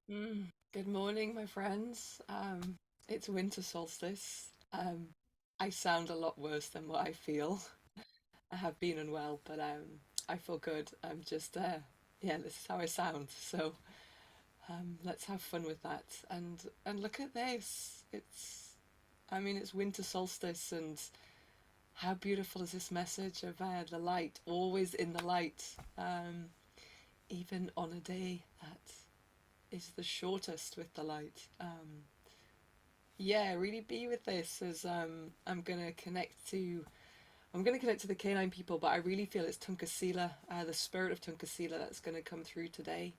Good morning, my friends. It's winter solstice. I sound a lot worse than what I feel. I have been unwell, but I feel good. Yeah, this is how I sound. So let's have fun with that. And look at this. It's winter solstice, and how beautiful is this message of the light, always in the light, even on a day that is the shortest with the light. Yeah, really be with this as I'm gonna connect to the canine people, but I really feel it's Tunkasila, the spirit of Tunkasila that's gonna come through today.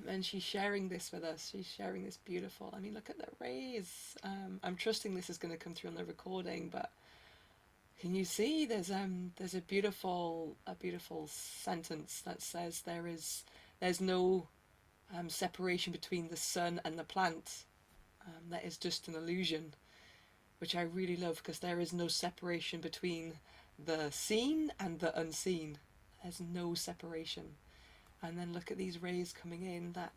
And she's sharing this with us. She's sharing this beautiful. I mean, look at the rays. I'm trusting this is gonna come through on the recording, but can you see there's a beautiful sentence that says there's no separation between the sun and the plant. That is just an illusion, which I really love because there is no separation between the seen and the unseen. There's no separation. And then look at these rays coming in. That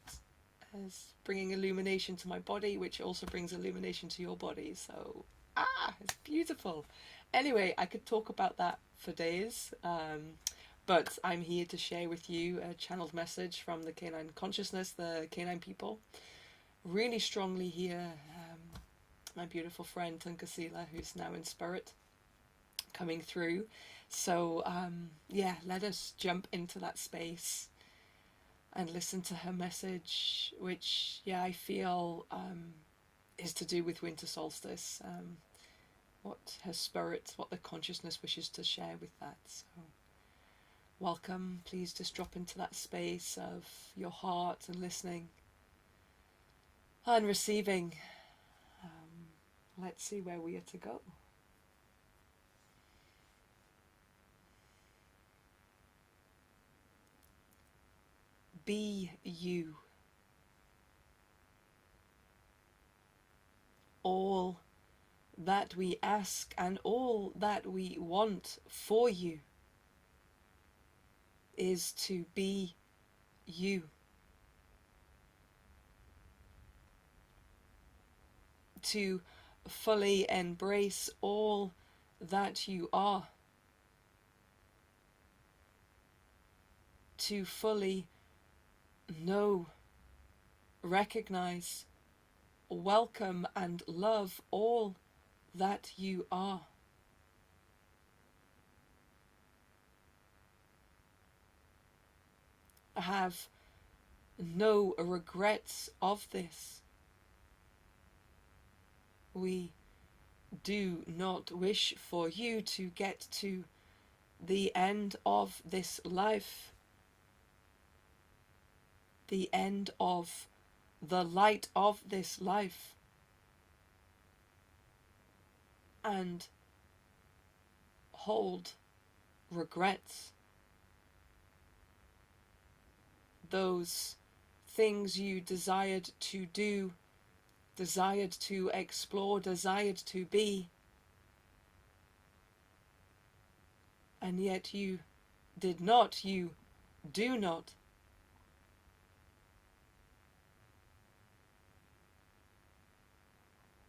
is bringing illumination to my body, which also brings illumination to your body. So, it's beautiful. Anyway, I could talk about that for days. But I'm here to share with you a channeled message from the canine consciousness, the canine people. Really strongly here, my beautiful friend Tunkasila, who's now in spirit, coming through. So, yeah, let us jump into that space and listen to her message, which, yeah, I feel is to do with winter solstice. What her spirit, what the consciousness wishes to share with that. So, welcome. Please just drop into that space of your heart and listening and receiving. Let's see where we are to go. Be you. All that we ask and all that we want for you is to be you. To fully embrace all that you are. To fully know, recognize, welcome, and love all that you are. Have no regrets of this. We do not wish for you to get to the end of this life, the end of the light of this life, and hold regrets. Those things you desired to do, desired to explore, desired to be, and yet you did not, you do not.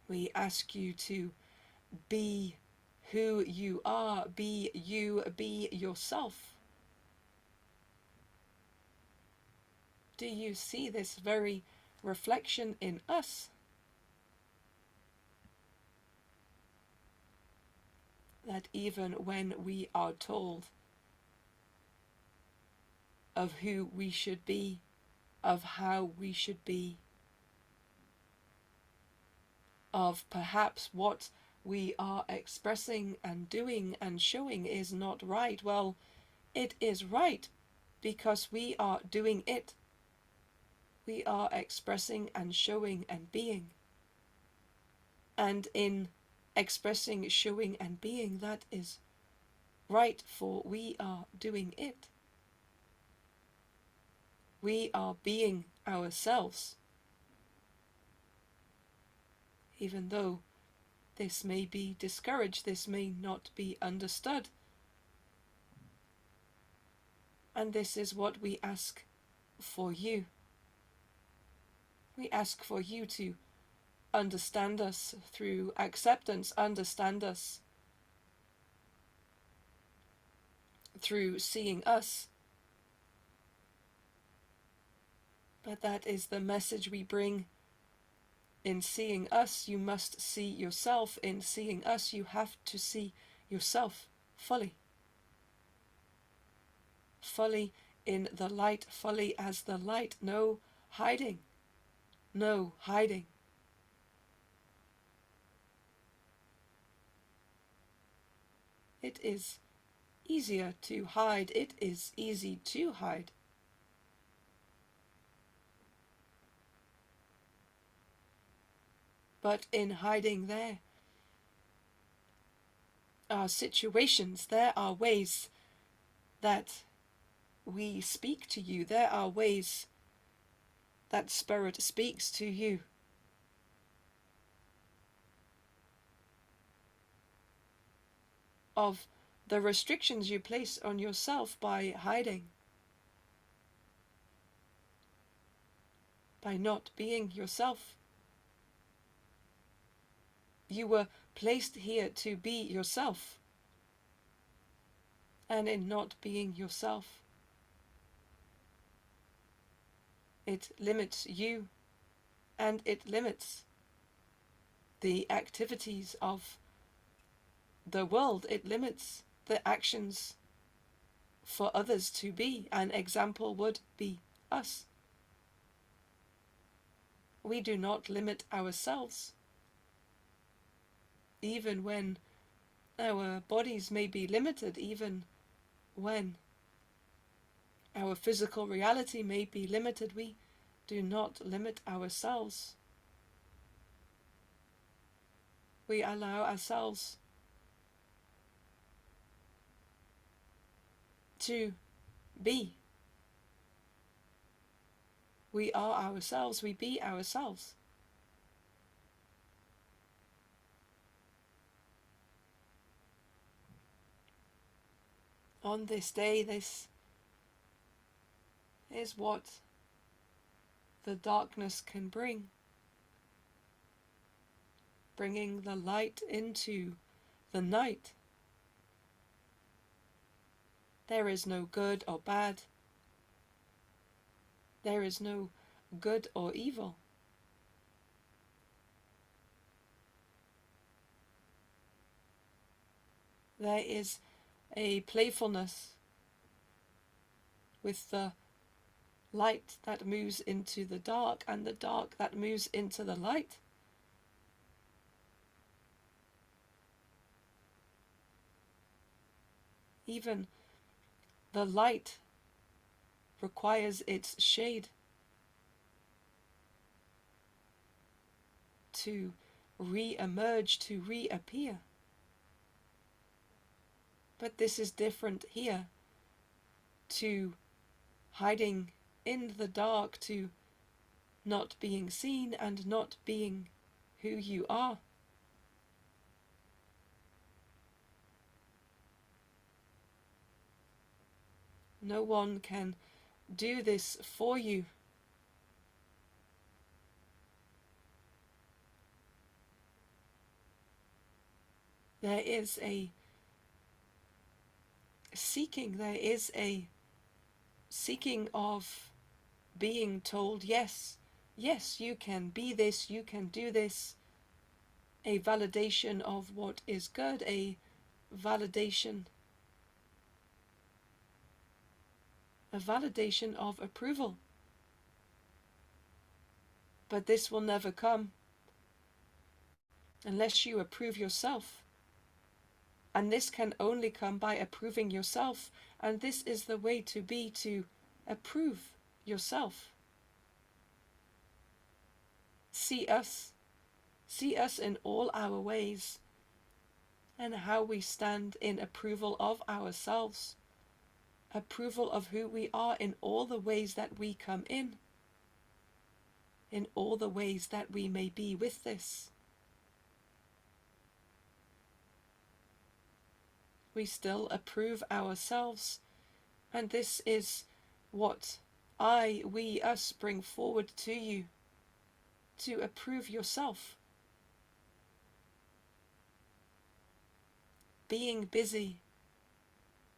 We ask you to be who you are, be you, be yourself. Do you see this very reflection in us? That even when we are told of who we should be, of how we should be, of perhaps what we are expressing and doing and showing is not right, well, it is right because we are doing it. We are expressing and showing and being. And in expressing, showing, and being, that is right, for we are doing it. We are being ourselves. Even though this may be discouraged, this may not be understood. And this is what we ask for you. We ask for you to understand us through acceptance, understand us through seeing us. But that is the message we bring. In seeing us, you must see yourself. In seeing us, you have to see yourself fully. Fully in the light, fully as the light. No hiding. No hiding. It is easier to hide. It is easy to hide. But in hiding there are situations, there are ways that we speak to you, there are ways that Spirit speaks to you. Of the restrictions you place on yourself by hiding, by not being yourself. You were placed here to be yourself, and in not being yourself, it limits you, and it limits the activities of the world. It limits the actions for others to be. An example would be us. We do not limit ourselves, even when our bodies may be limited, even when our physical reality may be limited. We do not limit ourselves. We allow ourselves to be. We are ourselves, we be ourselves. On this day, this is what the darkness can bring. Bringing the light into the night. There is no good or bad. There is no good or evil. There is a playfulness with the light that moves into the dark and the dark that moves into the light. Even the light requires its shade to re-emerge, to reappear. But this is different here, to hiding in the dark, to not being seen and not being who you are. No one can do this for you. There is a seeking, there is a seeking of being told, yes, yes, you can be this, you can do this. A validation of what is good, a validation of approval. But this will never come unless you approve yourself. And this can only come by approving yourself. And this is the way to be, to approve yourself. See us in all our ways, and how we stand in approval of ourselves, approval of who we are in all the ways that we come in all the ways that we may be with this. We still approve ourselves, and this is what we, us bring forward to you. to approve yourself. Being busy,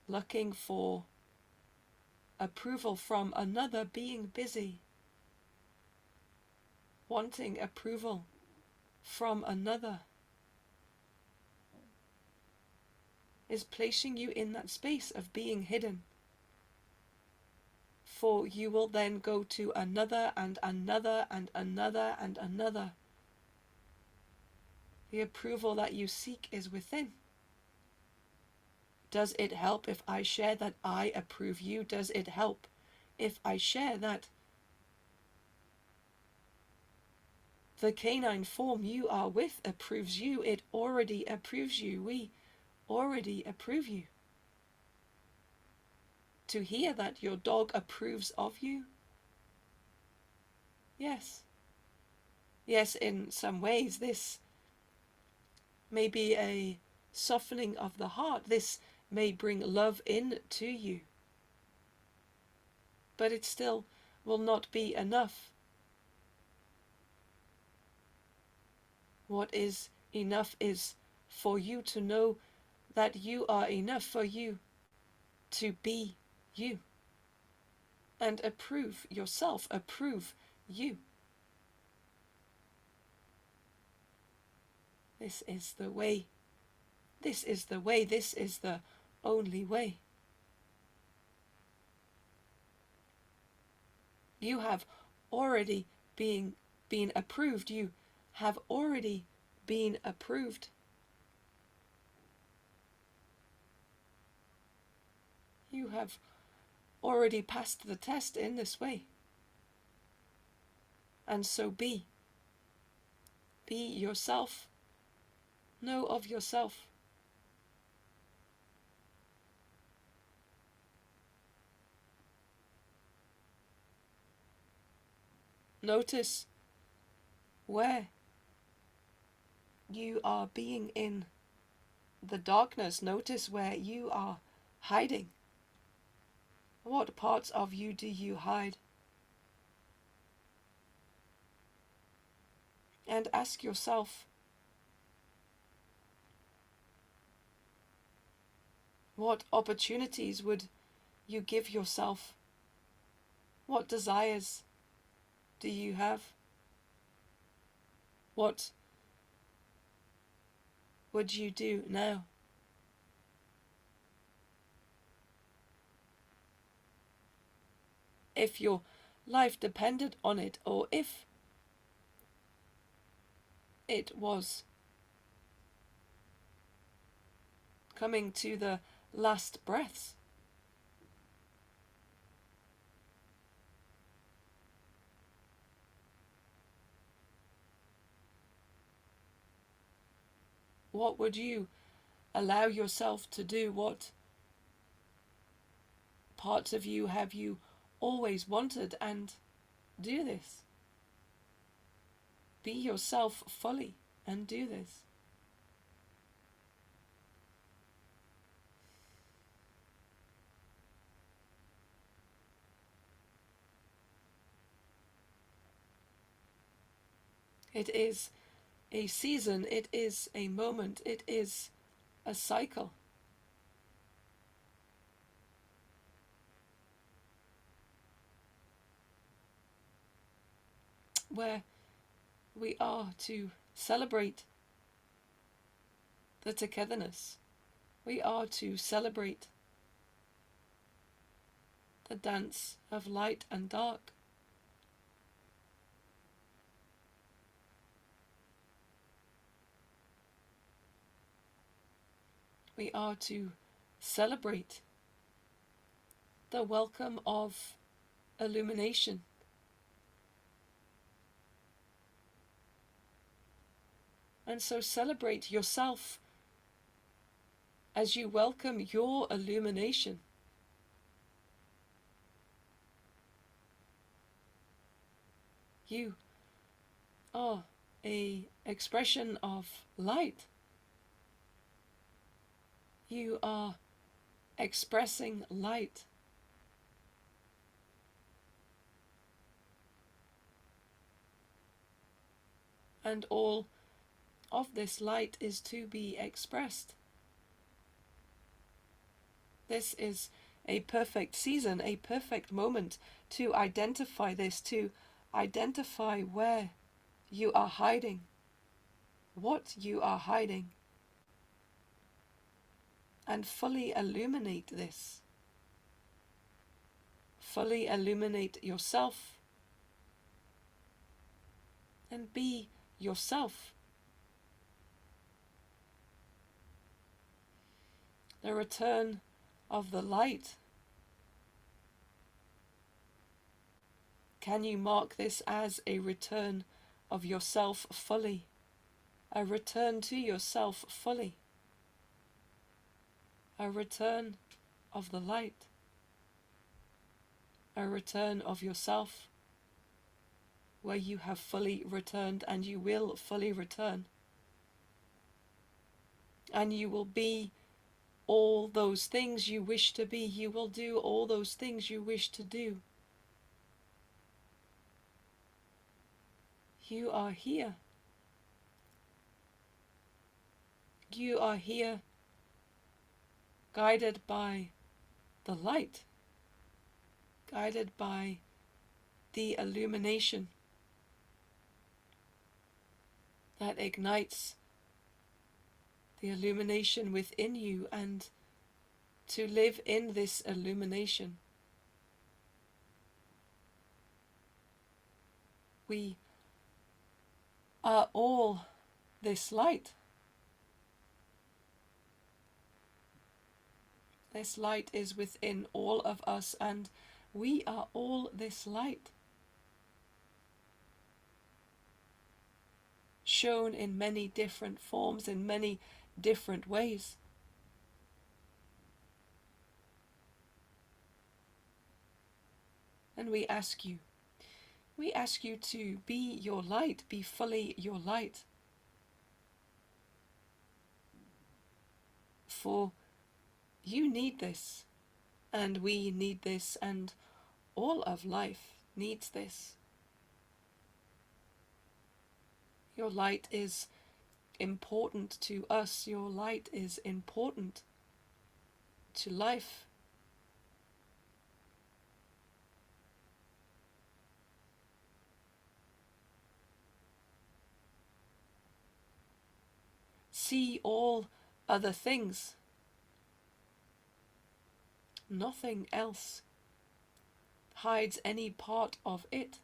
looking for approval from another, being busy, wanting approval from another, is placing you in that space of being hidden. For you will then go to another and another and another and another. The approval that you seek is within. Does it help if I share that I approve you? Does it help if I share that the canine form you are with approves you? It already approves you. We already approve you. To hear that your dog approves of you? Yes. Yes, in some ways this may be a softening of the heart. This may bring love in to you. But it still will not be enough. What is enough is for you to know that you are enough, for you to be you and approve yourself, approve you. This is the way. This is the way. This is the only way. You have already been approved. You have already been approved. You have already passed the test in this way. And so be. Be yourself. Know of yourself. Notice where you are being in the darkness. Notice where you are hiding. What parts of you do you hide? And ask yourself, what opportunities would you give yourself? What desires do you have? What would you do now? If your life depended on it, or if it was coming to the last breaths, what would you allow yourself to do? What parts of you have you always wanted? And do this. Be yourself fully and do this. It is a season, it is a moment, it is a cycle. Where we are to celebrate the togetherness. We are to celebrate the dance of light and dark. We are to celebrate the welcome of illumination. And so celebrate yourself as you welcome your illumination. You are an expression of light. You are expressing light. and all of this light is to be expressed. This is a perfect season, a perfect moment to identify this, to identify where you are hiding, what you are hiding, and fully illuminate this. Fully illuminate yourself and be yourself. The return of the light. Can you mark this as a return of yourself fully? A return to yourself fully? A return of the light? A return of yourself, where you have fully returned and you will fully return. And you will be all those things you wish to be. You will do all those things you wish to do. You are here. You are here, guided by the light, guided by the illumination that ignites the illumination within you, and to live in this illumination. We are all this light. This light is within all of us, and we are all this light, shown in many different forms, in many different ways. And we ask you to be your light, be fully your light. For you need this, and we need this, and all of life needs this. Your light is important to us. Your light is important to life. See all other things. Nothing else hides any part of it.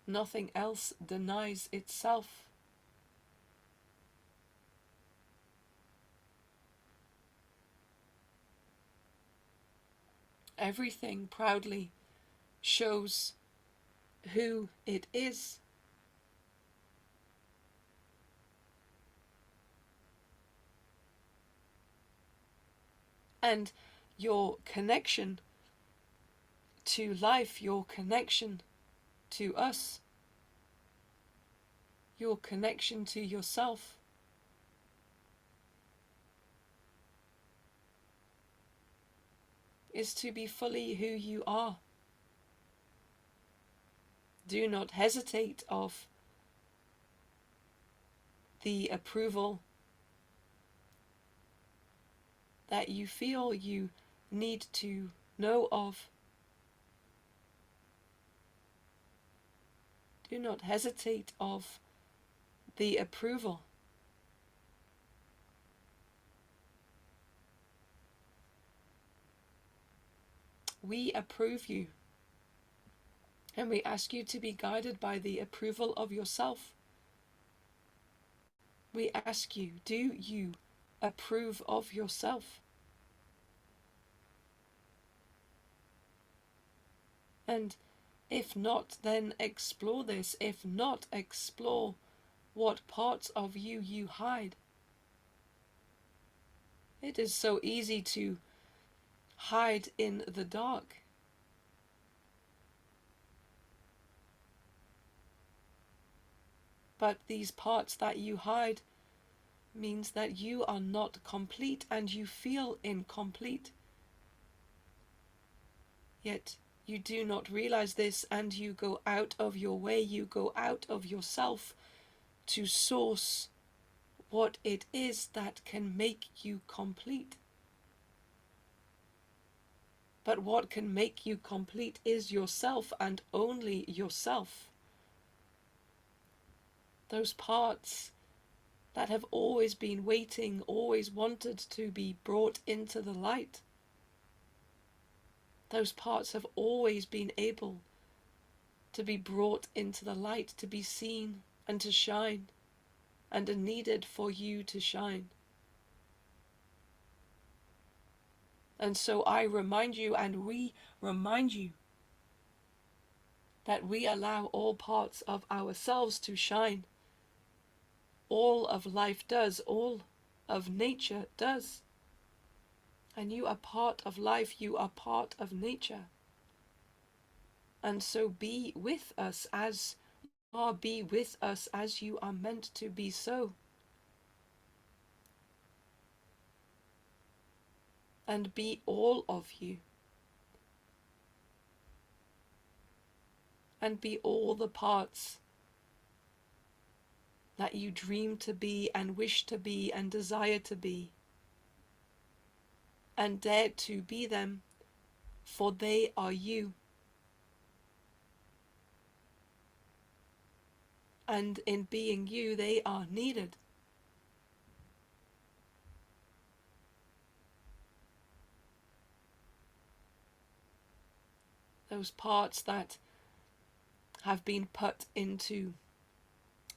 Nothing else denies itself. Everything proudly shows who it is. And your connection to life, your connection to us, your connection to yourself, is to be fully who you are. Do not hesitate of the approval that you feel you need to know of. Do not hesitate of the approval. We approve you, and we ask you to be guided by the approval of yourself. We ask you, do you approve of yourself? And if not, then explore this. If not, explore what parts of you you hide. It is so easy to hide in the dark. But these parts that you hide means that you are not complete and you feel incomplete. Yet You do not realize this, and you go out of your way, you go out of yourself to source what it is that can make you complete. But what can make you complete is yourself, and only yourself. Those parts that have always been waiting, always wanted to be brought into the light. Those parts have always been able to be brought into the light, to be seen and to shine, and are needed for you to shine. And so I remind you, and we remind you, that we allow all parts of ourselves to shine. All of life does, all of nature does. And you are part of life, you are part of nature. And so be with us as you are, be with us as you are meant to be so. And be all of you. And be all the parts that you dream to be and wish to be and desire to be. And dare to be them, for they are you. And in being you, they are needed. Those parts that have been put into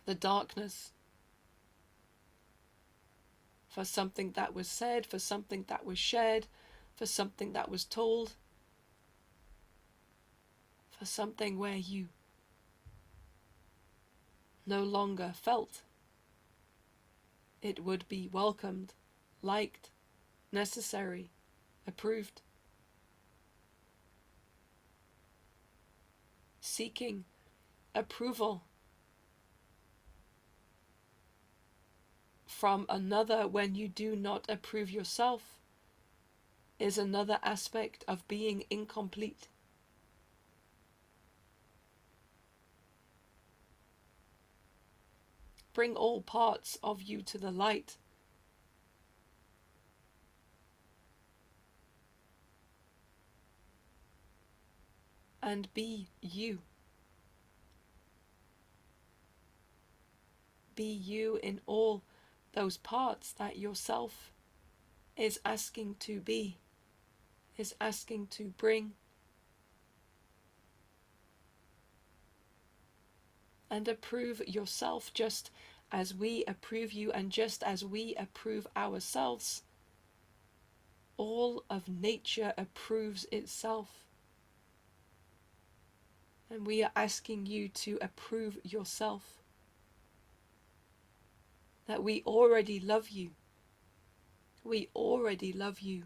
the darkness for something that was said, for something that was shared, for something that was told, for something where you no longer felt it would be welcomed, liked, necessary, approved. Seeking approval from another when you do not approve yourself is another aspect of being incomplete. Bring all parts of you to the light. And be you. Be you in all those parts that yourself is asking to be, is asking to bring. And approve yourself just as we approve you, and just as we approve ourselves. All of nature approves itself. And we are asking you to approve yourself. That we already love you. We already love you.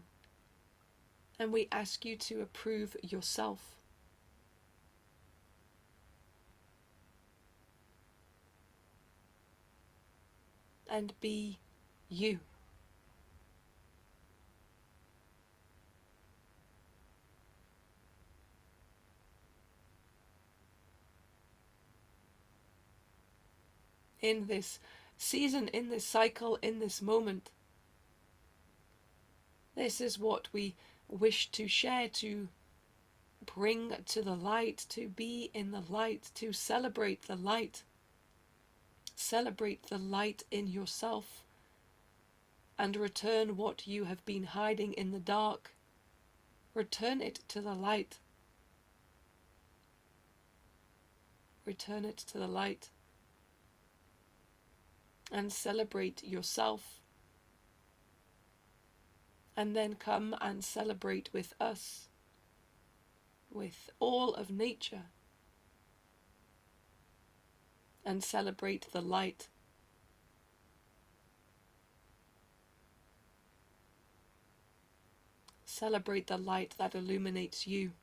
And we ask you to approve yourself. And be you. In this season, in this cycle, in this moment, this is what we wish to share, to bring to the light, to be in the light, to celebrate the light. Celebrate the light in yourself and return what you have been hiding in the dark. Return it to the light. Return it to the light. And celebrate yourself. And then come and celebrate with us, with all of nature. And celebrate the light. Celebrate the light that illuminates you.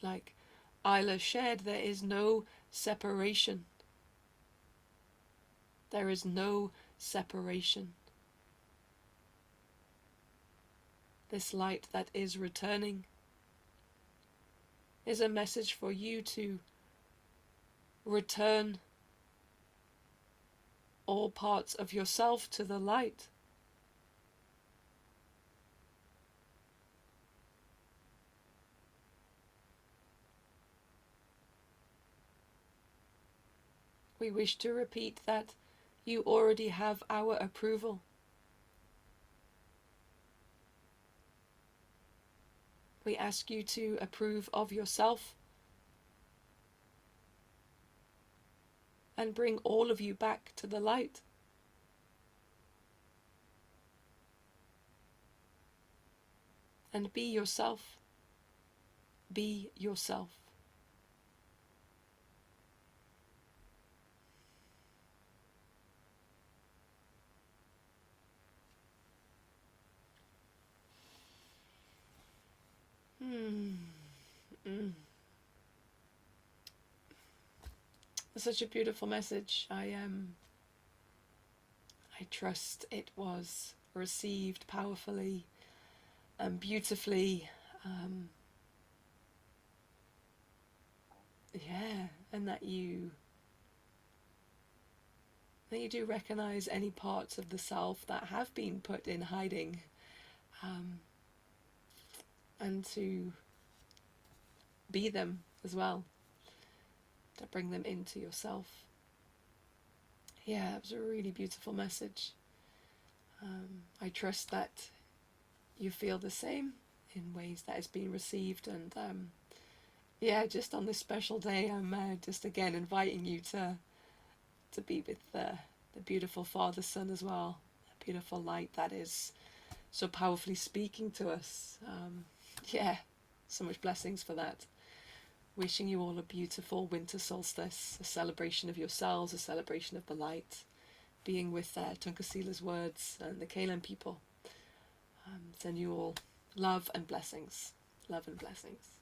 Like Isla shared, there is no separation. There is no separation. this light that is returning, is a message for you to return all parts of yourself to the light. We wish to repeat that you already have our approval. We ask you to approve of yourself and bring all of you back to the light. And be yourself. Be yourself. Such a beautiful message. I trust it was received powerfully and beautifully. And that you do recognize any parts of the self that have been put in hiding, and to be them as well, to bring them into yourself. Yeah, it was a really beautiful message. I trust that you feel the same in ways that it's been received, and just on this special day, I'm just again inviting you to be with the beautiful Father Son as well, a beautiful light that is so powerfully speaking to us. So much blessings for that. Wishing you all a beautiful winter solstice, a celebration of yourselves, a celebration of the light, being with Tunkasila's words and the Canine people. Send you all love and blessings. Love and blessings.